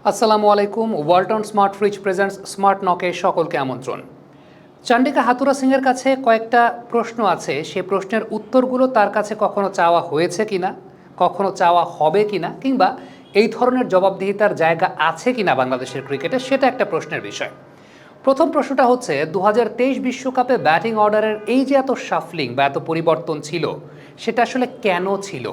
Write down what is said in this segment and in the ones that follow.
আসসালামু আলাইকুম। Walton smart fridge presents smart নকে সকলকে আমন্ত্রণ। চান্ডিকা হাথুরা সিংয়ের কাছে কয়েকটা প্রশ্ন আছে, সে প্রশ্নের উত্তরগুলো তার কাছে কখনো চাওয়া হয়েছে কিনা, কখনো চাওয়া হবে কিনা, কিংবা এই ধরনের জবাবদিহিতার জায়গা আছে কিনা বাংলাদেশের ক্রিকেটে, সেটা একটা প্রশ্নের বিষয়। প্রথম প্রশ্নটা হচ্ছে 2023 বিশ্বকাপে ব্যাটিং অর্ডারের এই যে এত শাফলিং বা এত পরিবর্তন ছিল, সেটা আসলে কেন ছিল?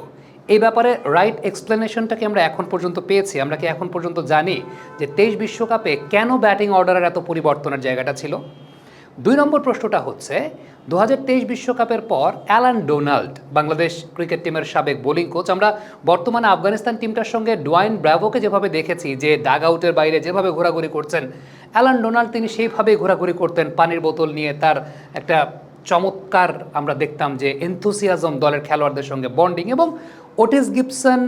এই ব্যাপারে রাইট এক্সপ্লেনেশনটা কি আমরা এখন পর্যন্ত পেয়েছি? আমরা কি এখন পর্যন্ত জানি যে 23 বিশ্বকাপে কেন ব্যাটিং অর্ডারের এত পরিবর্তনের জায়গাটা ছিল? 2 নম্বর প্রশ্নটা হচ্ছে 2023 বিশ্বকাপের পর অ্যালান ডোনাল্ড, বাংলাদেশ ক্রিকেট টিমের সাবেক বোলিং কোচ, আমরা বর্তমানে আফগানিস্তান টিমটার সঙ্গে ডোয়াইন ব্র্যাভোকে যেভাবে দেখেছি যে ডাগ আউটের বাইরে যেভাবে ঘোরাঘুরি করছেন, অ্যালান ডোনাল্ড তিনি সেইভাবেই ঘোরাঘুরি করতেন পানির বোতল নিয়ে। তার একটা চমৎকার আমরা দেখতাম যে এনথুসিয়াজম, দলের খেলোয়াড়দের সঙ্গে বন্ডিং, এবং ওটিস গিবসন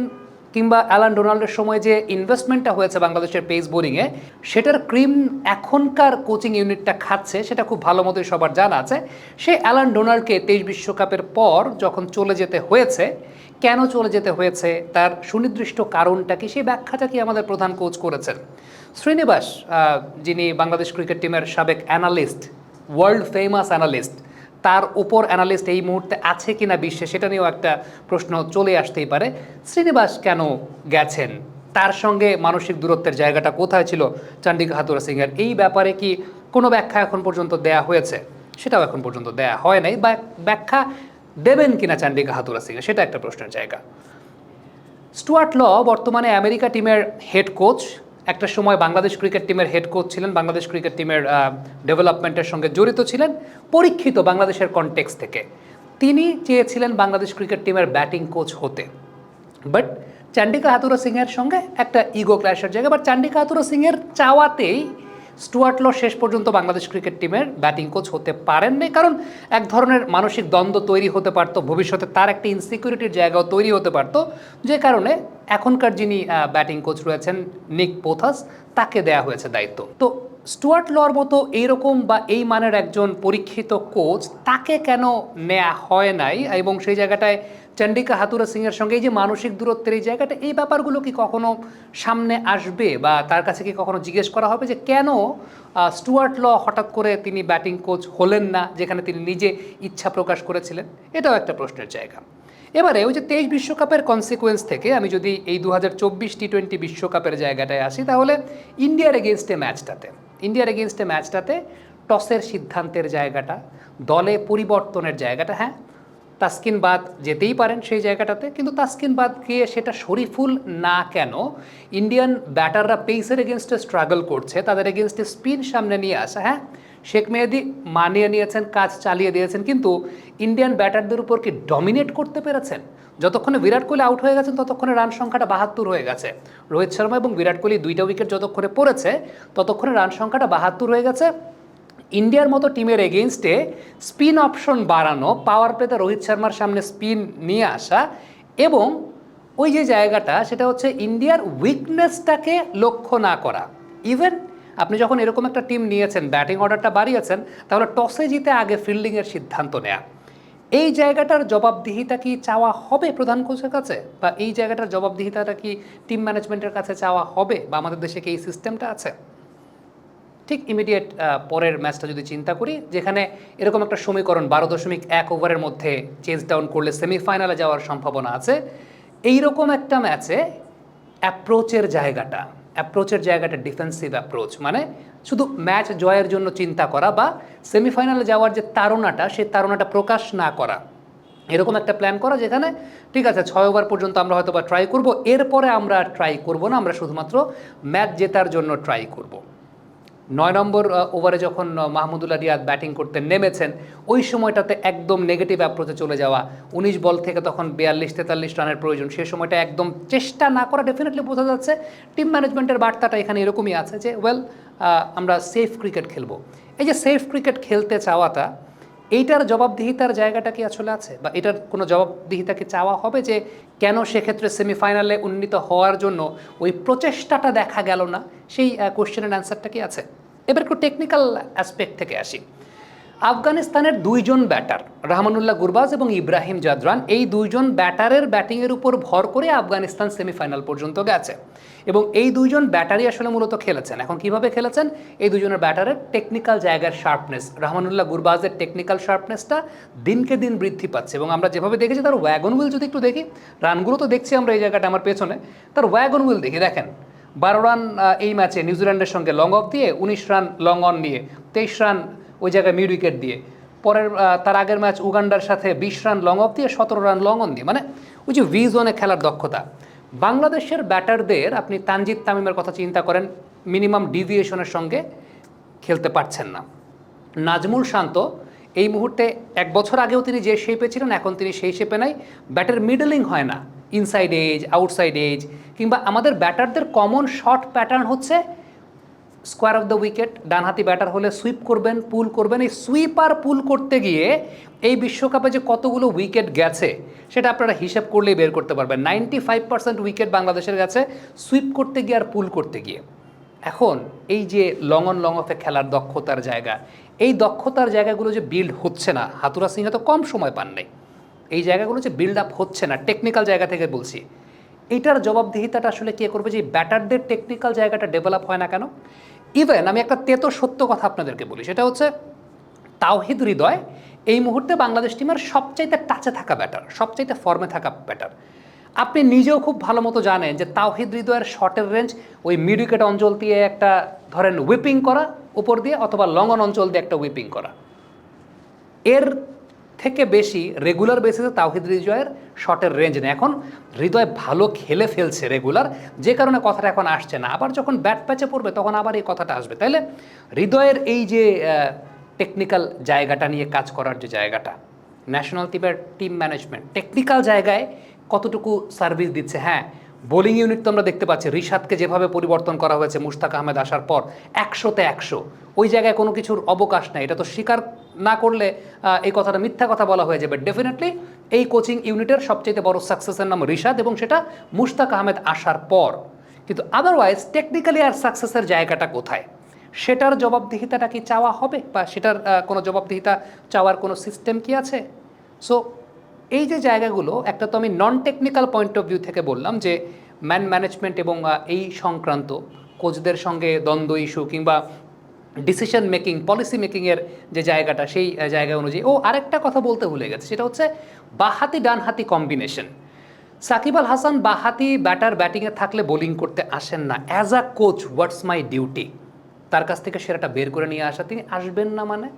কিংবা অ্যালান ডোনাল্ডের সময় যে ইনভেস্টমেন্টটা হয়েছে বাংলাদেশের পেস বোলিংয়ে, সেটার ক্রিম এখনকার কোচিং ইউনিটটা খাচ্ছে, সেটা খুব ভালো মতোই সবার জানা আছে। সে অ্যালান ডোনাল্ডকে 23 বিশ্বকাপের পর যখন চলে যেতে হয়েছে, কেন চলে যেতে হয়েছে, তার সুনির্দিষ্ট কারণটা কি, সেই ব্যাখ্যাটা কি আমাদের প্রধান কোচ করেছেন। শ্রীনিবাস, যিনি বাংলাদেশ ক্রিকেট টিমের সাবেক অ্যানালিস্ট, ওয়ার্ল্ড ফেমাস অ্যানালিস্ট, তার উপর অ্যানালিস্ট এই মুহূর্তে আছে কিনা বিশ্বে, সেটা নিয়েও একটা প্রশ্ন চলে আসতেই পারে। শ্রীনিবাস কেন গেছেন, তার সঙ্গে মানসিক দূরত্বের জায়গাটা কোথায় ছিল চান্ডিকা হাথুরা সিংয়ের, এই ব্যাপারে কি কোনো ব্যাখ্যা এখন পর্যন্ত দেয়া হয়েছে? সেটাও এখন পর্যন্ত দেয়া হয় নাই, বা ব্যাখ্যা দেবেন কিনা চান্ডিকা হাথুরা সিংয়ের, সেটা একটা প্রশ্নের জায়গা। স্টুয়ার্ট ল বর্তমানে আমেরিকা টিমের হেড কোচ, একটা সময় বাংলাদেশ ক্রিকেট টিমের হেড কোচ ছিলেন, বাংলাদেশ ক্রিকেট টিমের ডেভেলপমেন্টের সঙ্গে জড়িত ছিলেন, পরীক্ষিত বাংলাদেশের কনটেক্সট থেকে। তিনি চেয়েছিলেন বাংলাদেশ ক্রিকেট টিমের ব্যাটিং কোচ হতে, বাট চান্ডিকা হাথুরা সিংয়ের সঙ্গে একটা ইগো ক্ল্যাশের জায়গা, বাট চান্ডিকা হাথুরা সিংয়ের চাওয়াতেই স্টুয়ার্ট ল শেষ পর্যন্ত বাংলাদেশ ক্রিকেট টিমের ব্যাটিং কোচ হতে পারেননি, কারণ এক ধরনের মানসিক দ্বন্দ্ব তৈরি হতে পারত, ভবিষ্যতে তার একটা ইনসিকিউরিটির জায়গাও তৈরি হতে পারত, যে কারণে এখনকার যিনি ব্যাটিং কোচ রয়েছেন নিক পোথাস, তাকে দেয়া হয়েছে দায়িত্ব। তো স্টুয়ার্ট লর মতো এইরকম বা এই মানের একজন পরীক্ষিত কোচ, তাকে কেন নেওয়া হয় নাই, এবং সেই জায়গাটায় চান্ডিকা হাথুরা সিংয়ের সঙ্গে এই যে মানসিক দূরত্বের এই জায়গাটা, এই ব্যাপারগুলো কি কখনো সামনে আসবে, বা তার কাছে কি কখনো জিজ্ঞেস করা হবে যে কেন স্টুয়ার্ট ল হঠাৎ করে তিনি ব্যাটিং কোচ হলেন না, যেখানে তিনি নিজে ইচ্ছা প্রকাশ করেছিলেন? এটাও একটা প্রশ্নের জায়গা। এবারে ওই যে 23 বিশ্বকাপের কনসিকুয়েন্স থেকে আমি যদি এই 2024 টি20 বিশ্বকাপের জায়গাটায় আসি, তাহলে ইন্ডিয়ার এগেনস্টে ম্যাচটাতে টসের সিদ্ধান্তের জায়গাটা, দলে পরিবর্তনের জায়গাটা, হ্যাঁ তাসকিন বাদ যেতেই পারেন সেই জায়গাটাতে, কিন্তু তাসকিন বাদ গিয়ে সেটা শরীফুল না কেন? ইন্ডিয়ান ব্যাটাররা পেসের এগেনস্টে স্ট্রাগল করছে, তাদের এগেনস্টে স্পিন সামনে নিয়ে আসা, হ্যাঁ শেখ মেহেদী মানিয়ে নিয়েছেন, কাজ চালিয়ে দিয়েছেন, কিন্তু ইন্ডিয়ান ব্যাটারদের উপর কি ডমিনেট করতে পেরেছেন? যতক্ষণে বিরাট কোহলি আউট হয়ে গেছেন ততক্ষণে রান সংখ্যাটা 72 হয়ে গেছে। রোহিত শর্মা এবং বিরাট কোহলি 2টা উইকেট যতক্ষণে পড়েছে ততক্ষণে রান সংখ্যাটা 72 হয়ে গেছে। ইন্ডিয়ার মতো টিমের এগেইনস্টে স্পিন অপশন বাড়ানো, পাওয়ার প্লেতে রোহিত শর্মার সামনে স্পিন নিয়ে আসা, এবং ওই যে জায়গাটা সেটা হচ্ছে ইন্ডিয়ার উইকনেসটাকে লক্ষ্য না করা। ইভেন আপনি যখন এরকম একটা টিম নিয়েছেন, ব্যাটিং অর্ডারটা বাড়িয়েছেন, তাহলে টসে জিতে আগে ফিল্ডিংয়ের সিদ্ধান্ত নেয়া, এই জায়গাটার জবাবদিহিতা কি চাওয়া হবে প্রধান কোচের কাছে, বা এই জায়গাটার জবাবদিহিতাটা কি টিম ম্যানেজমেন্টের কাছে চাওয়া হবে, বা আমাদের দেশে কি এই সিস্টেমটা আছে? ঠিক ইমিডিয়েট পরের ম্যাচটা যদি চিন্তা করি, যেখানে এরকম একটা সমীকরণ 12.1 ওভারের মধ্যে চেঞ্জ ডাউন করলে সেমিফাইনালে যাওয়ার সম্ভাবনা আছে, এইরকম একটা ম্যাচে অ্যাপ্রোচের জায়গাটা ডিফেন্সিভ অ্যাপ্রোচ, মানে শুধু ম্যাচ জয়ের জন্য চিন্তা করা, বা সেমিফাইনালে যাওয়ার যে তাড়নাটা, সেই তাড়নাটা প্রকাশ না করা, এরকম একটা প্ল্যান করা, যেখানে ঠিক আছে 6 ওভার পর্যন্ত আমরা হয়তো বা ট্রাই করব, এরপরে আমরা ট্রাই করব না, আমরা শুধুমাত্র ম্যাচ জেতার জন্য ট্রাই করব। 9 নম্বর ওভারে যখন মাহমুদুল্লাহ রিয়াদ ব্যাটিং করতে নেমেছেন, ওই সময়টাতে একদম নেগেটিভ অ্যাপ্রোচে চলে যাওয়া, 19 বল থেকে তখন 42-43 রানের প্রয়োজন, সে সময়টা একদম চেষ্টা না করা, ডেফিনেটলি বোঝা যাচ্ছে টিম ম্যানেজমেন্টের বার্তাটা এখানে এরকমই আছে যে আমরা সেফ ক্রিকেট খেলবো। এই যে সেফ ক্রিকেট খেলতে চাওয়াটা, এইটার জবাবদিহিতার জায়গাটা কি আসলে আছে, বা এটার কোনো জবাবদিহিতা কি চাওয়া হবে, যে কেন সেক্ষেত্রে সেমিফাইনালে উন্নীত হওয়ার জন্য ওই প্রচেষ্টাটা দেখা গেল না? সেই কোশ্চেনের অ্যান্সারটা কি আছে? এবার একটু টেকনিক্যাল অ্যাসপেক্ট থেকে আসি। আফগানিস্তানের দুইজন ব্যাটার রহমানুল্লাহ গুরবাজ এবং ইব্রাহিম জাদরান, এই দুইজন ব্যাটারের ব্যাটিংয়ের উপর ভর করে আফগানিস্তান সেমিফাইনাল পর্যন্ত গেছে এবং এই দুইজন ব্যাটারই আসলে মূলত খেলেছেন। এখন কিভাবে খেলেছেন? এই দুজনের ব্যাটারের টেকনিক্যাল জায়গার শার্পনেস, রহমানুল্লাহ গুরবাজের টেকনিক্যাল শার্পনেসটা দিনকে দিন বৃদ্ধি পাচ্ছে এবং আমরা যেভাবে দেখেছি তার ওয়াগন হুইল যদি একটু দেখি, রানগুলো তো দেখছি আমরা এই জায়গাটা আমার পেছনে, তার ওয়াগন হুইল দেখি, দেখেন 12 রান এই ম্যাচে নিউজিল্যান্ডের সঙ্গে লং অফ দিয়ে, 19 রান লং অন নিয়ে, 23 রান ওই জায়গায় মিড উইকেট দিয়ে, পরের তার আগের ম্যাচ উগান্ডার সাথে 20 রান লং অফ দিয়ে, 17 রান লং অন দিয়ে, মানে ওই যে ভি জোনে খেলার দক্ষতা। বাংলাদেশের ব্যাটারদের আপনি তানজিদ তামিমের কথা চিন্তা করেন, মিনিমাম ডিভিয়েশনের সঙ্গে খেলতে পারছেন না। নাজমুল শান্ত এই মুহূর্তে 1 বছর আগেও তিনি যে শেপে ছিলেন এখন তিনি সেই শেপে নাই, ব্যাটের মিডলিং হয় না, ইনসাইড এজ, আউটসাইড এজ, কিংবা আমাদের ব্যাটারদের কমন শট প্যাটার্ন হচ্ছে স্কোয়ার অফ দ্য উইকেট। ডানহাতি ব্যাটার হলে সুইপ করবেন, পুল করবেন, এই সুইপ আর পুল করতে গিয়ে এই বিশ্বকাপে যে কতগুলো উইকেট গেছে সেটা আপনারা হিসেব করলেই বের করতে পারবেন। 95% উইকেট বাংলাদেশের গেছে সুইপ করতে গিয়ে আর পুল করতে গিয়ে। এখন এই যে লং অন লং অফে খেলার দক্ষতার জায়গা, এই দক্ষতার জায়গাগুলো যে বিল্ড হচ্ছে না, হাতুরা সিংহে তো কম সময় পান নাই, এই জায়গাগুলো যে বিল্ড আপ হচ্ছে না টেকনিক্যাল জায়গা থেকে বলছি, এইটার জবাবদিহিতাটা আসলে কে করবে? যে ব্যাটারদের টেকনিক্যাল জায়গাটা ডেভেলপ হয় না কেন? ইভেন আমি একটা তেতো সত্য কথা আপনাদেরকে বলি, সেটা হচ্ছে তাওহিদ হৃদয় এই মুহূর্তে বাংলাদেশ টিমের সবচাইতে টাচে থাকা ব্যাটার, সবচাইতে ফর্মে থাকা ব্যাটার। আপনি নিজেও খুব ভালো মতো জানেন যে তাওহিদ হৃদয়ের শটের রেঞ্জ ওই মিড উইকেট অঞ্চল দিয়ে একটা ধরেন হুইপিং করা উপর দিয়ে, অথবা লং অন অঞ্চল দিয়ে একটা হুইপিং করা, এর থেকে বেশি রেগুলার বেসিসে তাওহিদ হৃদয়ের শটের রেঞ্জ নেই। এখন হৃদয় ভালো খেলে ফেলছে রেগুলার, যে কারণে কথাটা এখন আসছে না। আবার যখন ব্যাট প্যাচে পড়বে তখন আবার এই কথাটা আসবে। তাইলে হৃদয়ের এই যে টেকনিক্যাল জায়গাটা নিয়ে কাজ করার যে জায়গাটা, ন্যাশনাল টিমের টিম ম্যানেজমেন্ট টেকনিক্যাল জায়গায় কতটুকু সার্ভিস দিচ্ছে? হ্যাঁ, বোলিং ইউনিট তো আমরা দেখতে পাচ্ছি, রিশাদকে যেভাবে পরিবর্তন করা হয়েছে মুশতাক আহমেদ আসার পর 100তে 100, ওই জায়গায় কোনো কিছুর অবকাশ নেই। এটা তো স্বীকার না করলে এই কথাটা মিথ্যা কথা বলা হয়ে যাবে। ডেফিনেটলি এই কোচিং ইউনিটের সবচেয়ে বড় সাকসেসের নাম রিশাদ এবং সেটা মুশতাক আহমেদ আসার পর। কিন্তু আদারওয়াইজ টেকনিক্যালি আর সাকসেসের জায়গাটা কোথায়, সেটার জবাবদিহিতাটা কি চাওয়া হবে, বা সেটার কোনো জবাবদিহিতা চাওয়ার কোনো সিস্টেম কি আছে? সো এই যে জায়গাগুলো, একটা তো আমি non technical point of view থেকে বললাম যে ম্যান ম্যানেজমেন্ট এবং এই সংক্রান্ত কোচদের সঙ্গে দ্বন্দ্ব ইস্যু কিংবা ডিসিশন মেকিং, পলিসি মেকিংয়ের যে জায়গাটা, সেই জায়গা অনুযায়ী। ও আরেকটা কথা বলতে ভুলে গেছে, সেটা হচ্ছে বাহাতি ডানহাতি কম্বিনেশন। সাকিব আল হাসান বাহাতি ব্যাটার ব্যাটিংয়ে থাকলে বোলিং করতে আসেন না। As a coach what's my duty? তার কাছ থেকে সেরাটা বের করে নিয়ে আসা। তিনি আসবেন না মানে?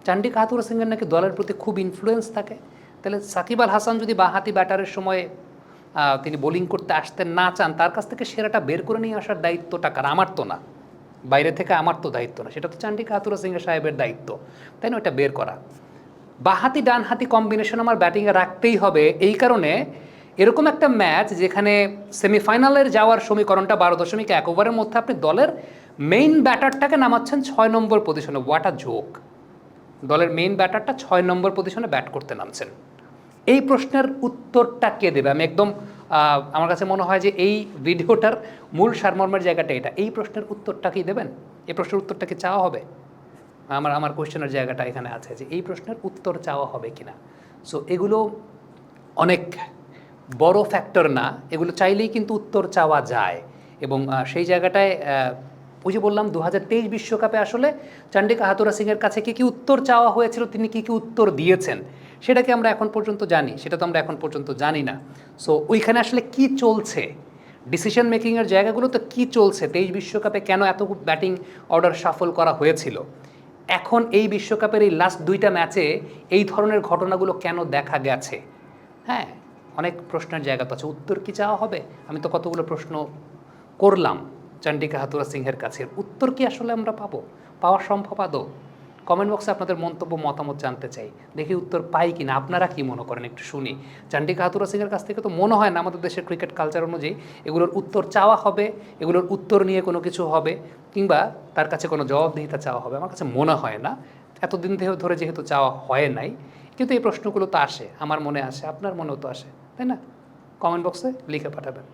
চান্ডিকা হাথুরুসিংহের সিংহের নাকি দলের প্রতি খুব ইনফ্লুয়েন্স থাকে, তাহলে সাকিব আল হাসান যদি বাহাতি ব্যাটারের সময় তিনি বোলিং করতে আসতে না চান, তার কাছ থেকে সেরাটা বের করে নিয়ে আসার দায়িত্বটা কার? আমার তো না, বাইরে থেকে আমার তো দায়িত্ব না, সেটা তো চান্ডিকা হাথুরুসিংহে সাহেবের দায়িত্ব, তাই না? ওটা বের করা। বাহাতি ডানহাতি কম্বিনেশন আমার ব্যাটিংয়ে রাখতেই হবে, এই কারণে এরকম একটা ম্যাচ যেখানে সেমিফাইনালের যাওয়ার সমীকরণটা 12.1 ওভারের মধ্যে আপনি দলের মেইন ব্যাটারটাকে নামাচ্ছেন 6 নম্বর পজিশনে। What a joke! দলের মেইন ব্যাটারটা 6 নম্বর পজিশনে ব্যাট করতে নামছেন। এই প্রশ্নের উত্তরটা কে দেবে? আমি একদম আমার কাছে মনে হয় যে এই ভিডিওটার মূল সারমর্মের জায়গাটা এটা। এই প্রশ্নের উত্তরটা কি দেবেন? এই প্রশ্নের উত্তরটা কি চাওয়া হবে? আমার কোয়েশ্চেনের জায়গাটা এখানে আছে যে এই প্রশ্নের উত্তর চাওয়া হবে কিনা। সো এগুলো অনেক বড় ফ্যাক্টর না, এগুলো চাইলেই কিন্তু উত্তর চাওয়া যায়। এবং সেই জায়গাটায় ওই যে বললাম 2023 বিশ্বকাপে আসলে চান্ডিকা হাথুরুসিংহের কাছে কী কী উত্তর চাওয়া হয়েছিল, তিনি কী কী উত্তর দিয়েছেন, সেটাকে আমরা এখন পর্যন্ত জানি? সেটা তো আমরা এখন পর্যন্ত জানি না। সো ওইখানে আসলে কি চলছে, ডিসিশন মেকিংয়ের জায়গাগুলো তো কী চলছে, 23 বিশ্বকাপে কেন এত ব্যাটিং অর্ডার শাফল করা হয়েছিল, এখন এই বিশ্বকাপের এই লাস্ট 2টা ম্যাচে এই ধরনের ঘটনাগুলো কেন দেখা গেছে? হ্যাঁ, অনেক প্রশ্নের জায়গা তো আছে। উত্তর কি চাওয়া হবে? আমি তো কতগুলো প্রশ্ন করলাম চান্ডিকা হাথুরুসিংহের কাছে, উত্তর কি আসলে আমরা পাবো? পাওয়া সম্ভব আদৌ? কমেন্ট বক্সে আপনাদের মন্তব্য মতামত জানতে চাই, দেখি উত্তর পাই কিনা। আপনারা কি মনে করেন একটু শুনি। চান্ডিকা হাথুরুসিংহের কাছ থেকে তো মনে হয় না আমাদের দেশের ক্রিকেট কালচার অনুযায়ী এগুলোর উত্তর চাওয়া হবে, এগুলোর উত্তর নিয়ে কোনো কিছু হবে, কিংবা তার কাছে কোনো জবাবদিহিতা চাওয়া হবে। আমার কাছে মনে হয় না, এতদিন ধরে যেহেতু চাওয়া হয় নাই। কিন্তু এই প্রশ্নগুলো তো আসে, আমার মনে আসে, আপনার মনেও তো আসে, তাই না? কমেন্ট বক্সে লিখে পাঠাবেন।